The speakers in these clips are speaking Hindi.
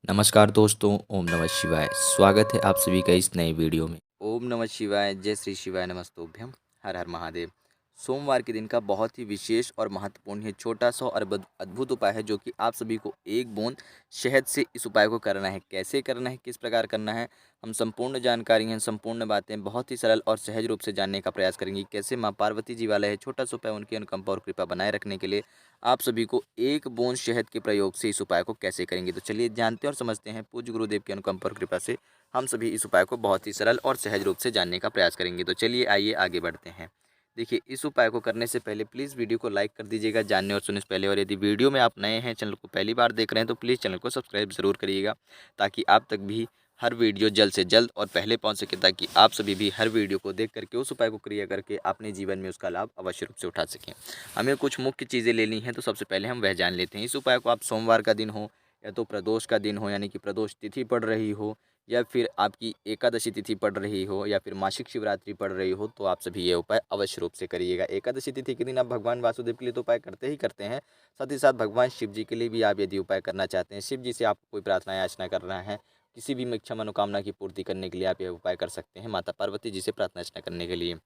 नमस्कार दोस्तों, ओम नमः शिवाय। स्वागत है आप सभी का इस नए वीडियो में। ओम नमः शिवाय, जय श्री शिवाय, नमस्तुभ्यम, हर हर महादेव। सोमवार के दिन का बहुत ही विशेष और महत्वपूर्ण है छोटा सा और अद्भुत उपाय है, जो कि आप सभी को एक बूंद शहद से इस उपाय को करना है। कैसे करना है, किस प्रकार करना है, हम संपूर्ण जानकारी हैं, संपूर्ण बातें बहुत ही सरल और सहज रूप से जानने का प्रयास करेंगे। कैसे माँ पार्वती जी वाला है छोटा सा उपाय, उनकी अनुकंपा और कृपा बनाए रखने के लिए आप सभी को एक बूंद शहद के प्रयोग से इस उपाय को कैसे करेंगे। तो चलिए जानते हैं और समझते हैं। पूज्य गुरुदेव की अनुकंपा और कृपा से हम सभी इस उपाय को बहुत ही सरल और सहज रूप से जानने का प्रयास करेंगे। तो चलिए आइए आगे बढ़ते हैं। देखिए, इस उपाय को करने से पहले प्लीज़ वीडियो को लाइक कर दीजिएगा जानने और सुनने से पहले। और यदि वीडियो में आप नए हैं, चैनल को पहली बार देख रहे हैं, तो प्लीज़ चैनल को सब्सक्राइब ज़रूर करिएगा, ताकि आप तक भी हर वीडियो जल्द से जल्द और पहले पहुंच सके, ताकि आप सभी भी हर वीडियो को देख करके उस उपाय को क्रिया करके अपने जीवन में उसका लाभ अवश्य रूप से उठा सकें। हमें कुछ मुख्य चीज़ें लेनी हैं, तो सबसे पहले हम वह जान लेते हैं। इस उपाय को आप सोमवार का दिन हो या तो प्रदोष का दिन हो, यानी कि प्रदोष तिथि पड़ रही हो, या फिर आपकी एकादशी तिथि पड़ रही हो, या फिर मासिक शिवरात्रि पड़ रही हो, तो आप सभी ये उपाय अवश्य रूप से करिएगा। एकादशी तिथि के दिन आप भगवान वासुदेव के लिए तो उपाय करते ही करते हैं, साथ ही साथ भगवान शिव जी के लिए भी आप यदि उपाय करना चाहते हैं, शिव जी से आपको कोई प्रार्थना याचना करना है, किसी भी इच्छा मनोकामना की पूर्ति करने के लिए आप यह उपाय कर सकते हैं, माता पार्वती जी से प्रार्थना अर्चना करने के लिए।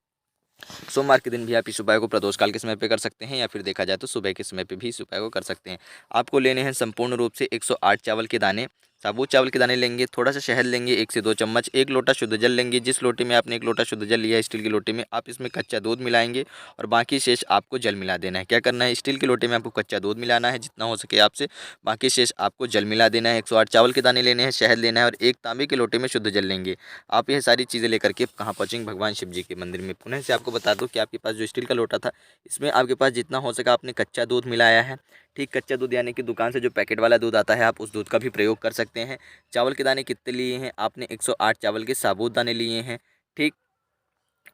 सोमवार के दिन भी आप इस उपाय को प्रदोष काल के समय पे कर सकते हैं, या फिर देखा जाए तो सुबह के समय पे भी इस उपाय को कर सकते हैं। आपको लेने हैं संपूर्ण रूप से 108 चावल के दाने। साबुत चावल के दाने लेंगे, थोड़ा सा शहद लेंगे 1 से 2 चम्मच, 1 लोटा शुद्ध जल लेंगे। जिस लोटे में आपने 1 लोटा शुद्ध जल लिया है, स्टील के लोटे में, आप इसमें कच्चा दूध मिलाएंगे और बाकी शेष आपको जल मिला देना है। क्या करना है, स्टील के लोटे में आपको कच्चा दूध मिलाना है जितना हो सके आपसे, बाकी शेष आपको जल मिला देना है। 108 चावल के दाने लेने हैं, शहद लेना है और 1 तांबे के लोटे में शुद्ध जल लेंगे। आप यह सारी चीज़ें लेकर के कहाँ पहुँचेंगे, भगवान शिव जी के मंदिर में। पुनः से आपको बता दूं कि आपके पास जो स्टील का लोटा था, इसमें आपके पास जितना हो सका आपने कच्चा दूध मिलाया है। ठीक, कच्चा दूध यानी कि दुकान से जो पैकेट वाला दूध आता है, आप उस दूध का भी प्रयोग कर सकते हैं। चावल के दाने कितने लिए हैं, आपने 108 चावल के साबुत दाने लिए हैं। ठीक,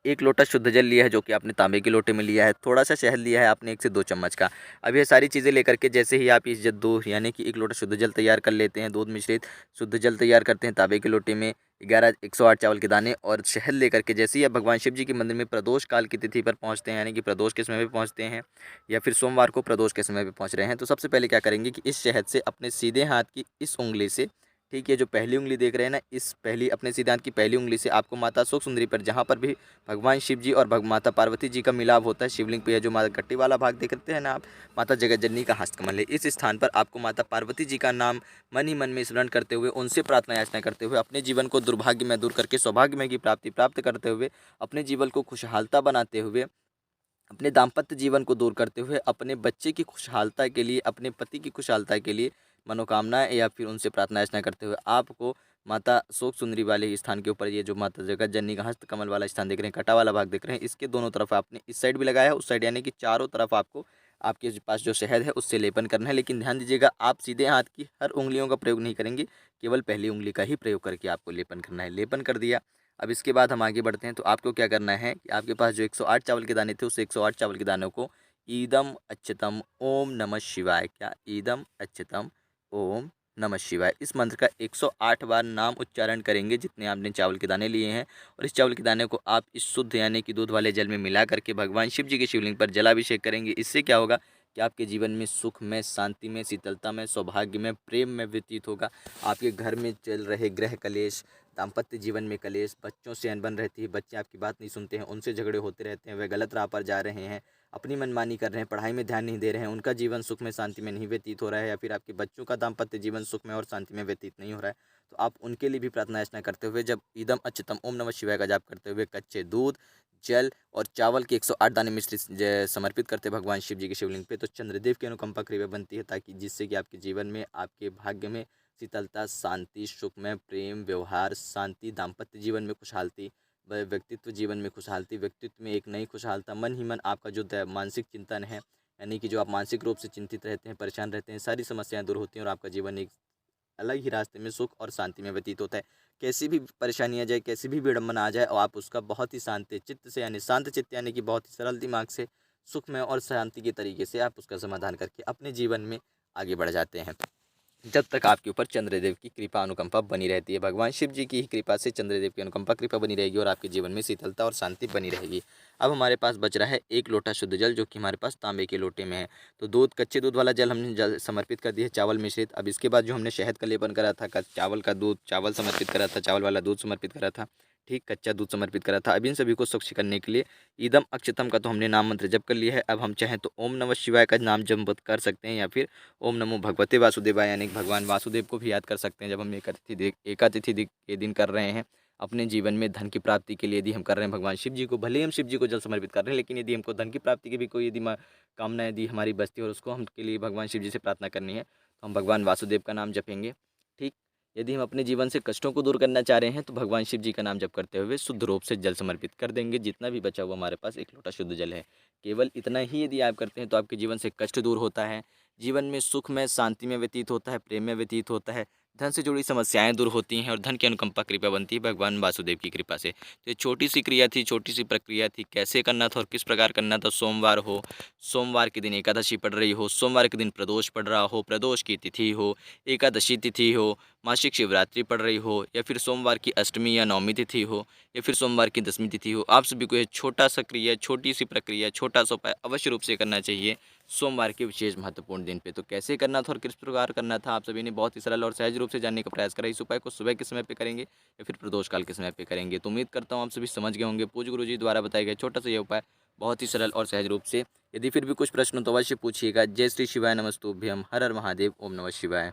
1 लोटा शुद्ध जल लिया है, जो कि आपने तांबे के लोटे में लिया है। थोड़ा सा शहद लिया है आपने 1 से 2 चम्मच का। अब ये सारी चीज़ें लेकर के जैसे ही आप इस जद्दू यानी कि 1 लोटा शुद्ध जल तैयार कर लेते हैं, दूध मिश्रित शुद्ध जल तैयार करते हैं तांबे के लोटे में, 11 108 चावल के दाने और शहद लेकर के जैसे ही आप भगवान शिव जी के मंदिर में प्रदोष काल की तिथि पर पहुँचते हैं, यानी कि प्रदोष के समय पे पहुँचते हैं, या फिर सोमवार को प्रदोष के समय पे पहुँच रहे हैं, तो सबसे पहले क्या करेंगे कि इस शहद से अपने सीधे हाथ की इस उँगली से, ठीक है, जो पहली उँगली देख रहे हैं ना, इस पहली अपने सीधे हाथ की पहली उँगली से आपको माता शोक सुंदरी पर, जहाँ पर भी भगवान शिव जी और माता पार्वती जी का मिलाप होता है, शिवलिंग पे जो माता गट्टी वाला भाग देखते हैं ना आप, माता जगत जननी का हस्तकमल है, इस स्थान पर आपको माता पार्वती जी का नाम मन ही मन में स्मरण करते हुए, उनसे प्रार्थना याचना करते हुए, अपने जीवन को दुर्भाग्य में दूर करके सौभाग्यमय की प्राप्ति प्राप्त करते हुए, अपने जीवन को खुशहालता बनाते हुए, अपने दाम्पत्य जीवन को दूर करते हुए, अपने बच्चे की खुशहालता के लिए, अपने पति की खुशहालता के लिए मनोकामनाएं या फिर उनसे प्रार्थना याचना करते हुए, आपको माता शोक सुंदरी वाले स्थान के ऊपर, ये जो माता जगत जननी का हस्त कमल वाला स्थान देख रहे हैं, कटा वाला भाग देख रहे हैं, इसके दोनों तरफ आपने इस साइड भी लगाया है, उस साइड, यानी कि चारों तरफ आपको आपके पास जो शहद है उससे लेपन करना है। लेकिन ध्यान दीजिएगा, आप सीधे हाथ की हर उंगलियों का प्रयोग नहीं करेंगे, केवल पहली उंगली का ही प्रयोग करके आपको लेपन करना है। लेपन कर दिया, अब इसके बाद हम आगे बढ़ते हैं। तो आपको क्या करना है कि आपके पास जो 108 चावल के दाने थे, उस 108 चावल के दानों को ईदम अच्छतम ओम नमः शिवाय, क्या ईदम अच्छतम ओम नमः शिवाय, इस मंत्र का 108 बार नाम उच्चारण करेंगे, जितने आपने चावल के दाने लिए हैं। और इस चावल के दाने को आप इस शुद्ध यानी कि दूध वाले जल में मिला करके भगवान शिव जी के शिवलिंग पर जलाभिषेक करेंगे। इससे क्या होगा कि आपके जीवन में सुख में, शांति में, शीतलता में, सौभाग्य में, प्रेम में व्यतीत होगा। आपके घर में चल रहे ग्रह कलेश, दाम्पत्य जीवन में कलेश, बच्चों से अनबन रहती है, बच्चे आपकी बात नहीं सुनते हैं, उनसे झगड़े होते रहते हैं, वे गलत राह पर जा रहे हैं, अपनी मनमानी कर रहे हैं, पढ़ाई में ध्यान नहीं दे रहे हैं, उनका जीवन सुख में शांति में नहीं व्यतीत हो रहा है, या फिर आपके बच्चों का दाम्पत्य जीवन सुख में और शांति में व्यतीत नहीं हो रहा है, तो आप उनके लिए भी प्रार्थना याचना करते हुए, जब ईदम अच्छतम ओम नमः शिवाय का जाप करते हुए कच्चे दूध, जल और चावल के 108 दाने मिश्रित समर्पित करते भगवान शिव जी के शिवलिंग पे, तो चंद्रदेव की अनुकंपा कृपा बनती है, ताकि जिससे कि आपके जीवन में, आपके भाग्य में शीतलता, शांति, सुखमय, प्रेम, व्यवहार, शांति, दाम्पत्य जीवन में खुशहालती, व्यक्तित्व जीवन में खुशहालती, व्यक्तित्व में एक नई खुशहालता, मन ही मन आपका जो मानसिक चिंतन है, यानी कि जो आप मानसिक रूप से चिंतित रहते हैं, परेशान रहते हैं, सारी समस्याएं दूर होती हैं और आपका जीवन एक अलग ही रास्ते में सुख और शांति में व्यतीत होता है। कैसी भी परेशानी आ जाए, कैसी भी विडंबना आ जाए, और आप उसका बहुत ही शांत चित्त से, यानी शांत चित्त यानी कि बहुत ही सरल दिमाग से, सुखमय और शांति के तरीके से आप उसका समाधान करके अपने जीवन में आगे बढ़ जाते हैं। जब तक आपके ऊपर चंद्रदेव की कृपा अनुकंपा बनी रहती है। भगवान शिव जी की ही कृपा से चंद्रदेव की अनुकंपा कृपा बनी रहेगी और आपके जीवन में शीतलता और शांति बनी रहेगी। अब हमारे पास बच रहा है 1 लोटा शुद्ध जल, जो कि हमारे पास तांबे के लोटे में है। तो दूध, कच्चे दूध वाला जल हमने जल समर्पित कर दिया, चावल मिश्रित। अब इसके बाद जो हमने शहद का लेपन करा था, चावल का दूध, चावल समर्पित करा था, चावल वाला दूध समर्पित करा था, ठीक, कच्चा दूध समर्पित करा था। अब इन सभी को स्वच्छ करने के लिए ईदम अक्षतम का तो हमने नाम मंत्र जप कर लिया है। अब हम चाहें तो ओम नमः शिवाय का नाम जप कर सकते हैं, या फिर ओम नमो भगवते वासुदेवाय यानी कि भगवान वासुदेव को भी याद कर सकते हैं। जब हम एकातिथि के दिन कर रहे हैं, अपने जीवन में धन की प्राप्ति के लिए यदि हम कर रहे हैं भगवान शिव जी को, भले ही हम शिव जी को जल समर्पित कर रहे हैं, लेकिन यदि हमको धन की प्राप्ति की भी कोई यदि कामना यदि हमारी बचती है और उसको हम के लिए भगवान शिव जी से प्रार्थना करनी है, तो हम भगवान वासुदेव का नाम जपेंगे, ठीक। यदि हम अपने जीवन से कष्टों को दूर करना चाह रहे हैं, तो भगवान शिव जी का नाम जप करते हुए शुद्ध रूप से जल समर्पित कर देंगे। जितना भी बचा हुआ हमारे पास 1 लोटा शुद्ध जल है, केवल इतना ही यदि आप करते हैं, तो आपके जीवन से कष्ट दूर होता है, जीवन में सुख में, शांति में व्यतीत होता है, प्रेम में व्यतीत होता है, धन से जुड़ी समस्याएं दूर होती हैं और धन की अनुकंपा कृपा बनती है भगवान वासुदेव की कृपा से। तो ये छोटी सी क्रिया थी, छोटी सी प्रक्रिया थी, कैसे करना था और किस प्रकार करना था। सोमवार हो, सोमवार के दिन एकादशी पड़ रही हो, सोमवार के दिन प्रदोष पड़ रहा हो, प्रदोष की तिथि हो, एकादशी तिथि हो, मासिक शिवरात्रि पड़ रही हो, या फिर सोमवार की अष्टमी या नवमी तिथि हो, या फिर सोमवार की 10वीं तिथि हो, आप सभी को ये छोटा सा क्रिया, छोटी सी प्रक्रिया, छोटा सा उपाय अवश्य रूप से करना चाहिए सोमवार के विशेष महत्वपूर्ण दिन पे। तो कैसे करना था और किस प्रकार करना था, आप सभी ने बहुत ही सरल और सहज रूप से जानने का प्रयास करा। इस उपाय को सुबह के समय पे करेंगे या फिर प्रदोष काल के समय पे करेंगे, तो उम्मीद करता हूँ आप सभी समझ गए होंगे। पूज्य गुरु जी द्वारा बताया गया छोटा सा ये उपाय बहुत ही सरल और सहज रूप से। यदि फिर भी कुछ प्रश्न हो तो अवश्य पूछिएगा। जय श्री शिवाय, नमस्तुभ्यम, हर हर महादेव, ओम नमः शिवाय।